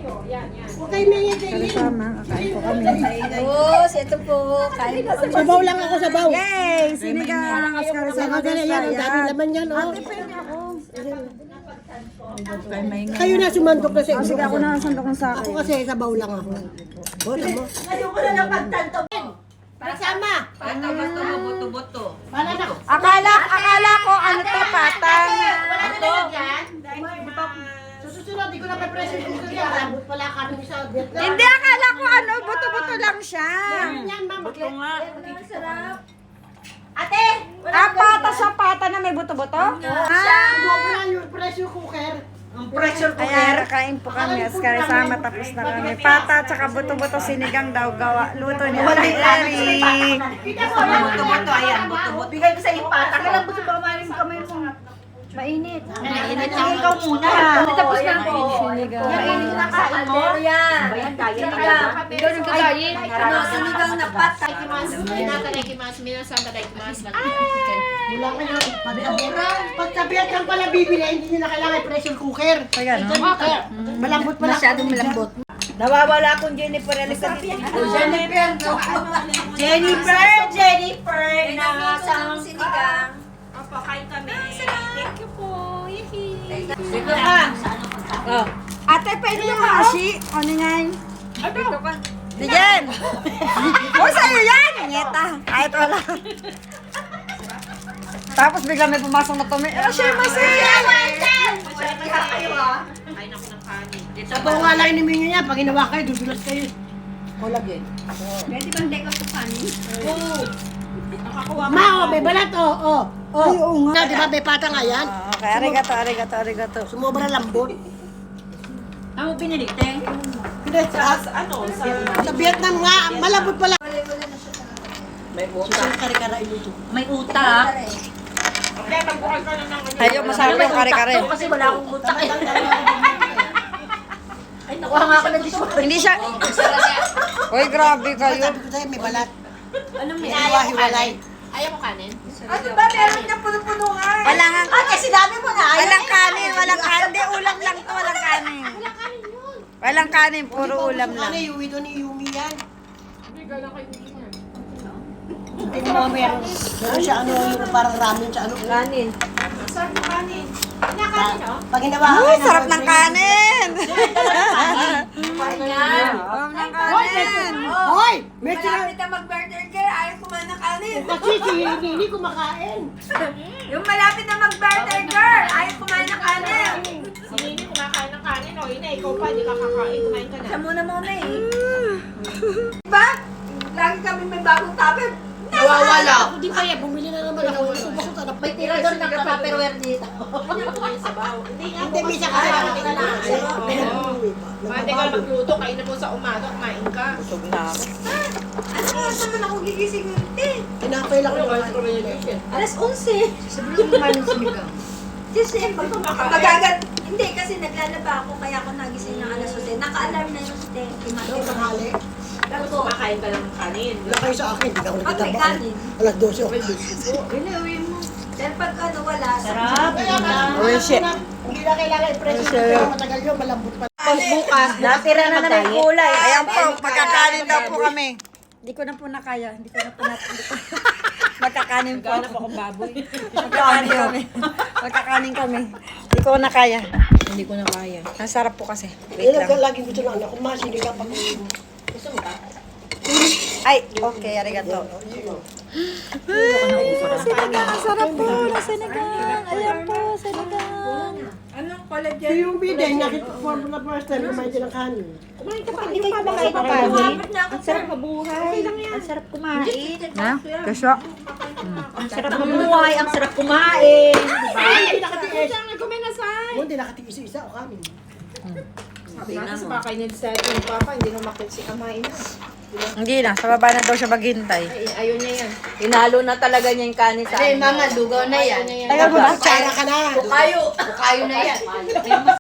Okay, may Sama, kakain po kami. Ito po. Kain po kami. sabaw lang ako, sabaw. Yay! Sinigang! Oscar Sabaw dali yan, ang dami laman yan, oh. Kayo na sumandok na sa inyo. Sige, ako na sandok ng Ako sa'kin. kasi sabaw lang ako. Bola mo. Ngayon ko na lang pagtanto. Pasama. Pato, bato, buto-buto. Para na. Akala ko ano to, patang. Wala na lang yan. Sa susunod, di ko na pa-pressure kung kaya. Malambot pala kami sa Vietnam. Hindi, akala ko ano, buto-buto lang siya. Yan, ma'am. Buto nga. Ate! Pata sa pata na may buto-buto? Sobra yung pressure cooker. Ang pressure Ayan, kain po kami. Oscar, sama tapos na kami. Pata, tsaka buto-buto, sinigang daw gawa. Luto ni Ate Eri. Buto-buto, ayan, buto-buto. Bigay ko sa iyo pata. Kailan buto ba maling kamay mo? Mainit. Mainit lang. Ikaw muna. Tapos na ako. Mainit na kain mo. Yan. Bayan tayo. Ikaw nagkakain. Ano, sinigang na pata. Wala kayo. Pagsabihan lang pala bibili, hindi nyo na kailangan pressure cooker. Kaya no? Malambot pala. Masyadong malambot. Nawawala akong Jennifer Elizabeth. Jennifer, nasang sinigang. Opo, kain kami. Thank you po. Dito ka. Oh. Ate, pwede yung maashi. Ano yan? Dito ka. Diyan! O, sa'yo yan! Nyeta, kahit wala. Tapos bigla may pumasok na tumi. Ah, siya masaya! Sabaw nga lang inimingin niya. Pag ginawa kayo, dudulas kayo. Collagen. Pwede bang take out to kanin? Ma, oh, may balat, oh, oh. Oh. Ay, oo nga. Di ba, may pata nga yan? Okay, arigato. Sumobra lambot. Ano pinili, Teng? Hindi, sa Vietnam nga, malambot pala. May utak. Saan kare-kara iluto? May utak. Ayaw, masarap yung kare-kare. Kasi wala akong utak. Ay, nakuha nga ako na dishwasher. Hindi siya... Uy, grabe kayo. Sabi ko sa'yo, may balat. Anong may Hiwa-hiwalay. Ano ba? Meron niya puno-puno nga. Wala nga... Ate, sinabi mo na. Walang kanin. Hindi, ulam lang to, walang kanin. Walang kanin, puro ulam Ano, lang. Yumi doon ni Yumi yan. Hindi mo meron. Meron siya ano, yung parang ramen sa ano. Kanin. Pag ginawa ka Uy, kayo sarap ng kanin! Kanin. Sarap ng kanin! Hoy! May sila... Malapit na mag-burger girl, ayaw kumain ng kanin. Kasi si hindi kumakain. Yung malapit na mag-burger girl, ayaw kumain ng kanin. Si Nini kumakain ng kanin, o ina, ikaw pa, di ka kakain, kumain ka na. Siya muna eh. Diba? Lagi kami may bagong topic. Nawawala. Hindi kaya, bumili na naman ako. Sumasot na. May tira doon ng tupperware dito. Hindi nga Hindi, misa kasi Mate ka magluto, kain na mo sa umaga, kumain ka. Ano nga naman ako gigising yun? Tinapay lang yung Alas 11. Sabi ko kumain ng sinigang. Kasi magagat. Hindi, kasi naglalaba ako kaya ako nagising ng alas 11. Naka-alarm na yung tanghali. Tapos kumakain ka lang ng kanin. Wala kayo sa akin, hindi ka ako Pag may nagtataba. kanin. Alas 12 ako. Inuwi mo. Pero pag ano wala. Sarap. Uy, shit. Hindi na kailangan i-press yung matagal yun, malambot pa. Bukas, natira na naman yung kulay. Ayan po, magkakanin daw po kami. Hindi ko na po nakaya. Magkakanin po. Ganap akong baboy. Magkakanin kami. Hindi ko na kaya. Hindi ko na kaya. Ang sarap po kasi. Wait Yan lang. ang laging gusto ng anak ko, mas hindi ka pag gusto mo ba? Ay, okay, arigato. Sinigang, ang sarap po. Sinigang. Ayan po, sinigang. Anong college Si yung bide, nakita ko for the first time, kumain din ng kanin. Hindi kayo kumakain ng kanin. Ang sarap mabuhay. Ang sarap kumain. Na? Kasya? Ang sarap mamuhay, ang sarap kumain. Hindi nakatiis. Kuminasay! Hindi nakatiis isa o kanin. Kasi kakainin sa yung papa, hindi na makit si kamain na. Hindi na. Sa baba na daw siya maghintay. Ay, ayaw niya yan. Inalo na talaga niya yung kanin sa amin. Mama, lugaw na yan. Ayaw mo na. Tsara ka na. Bukayo na yan.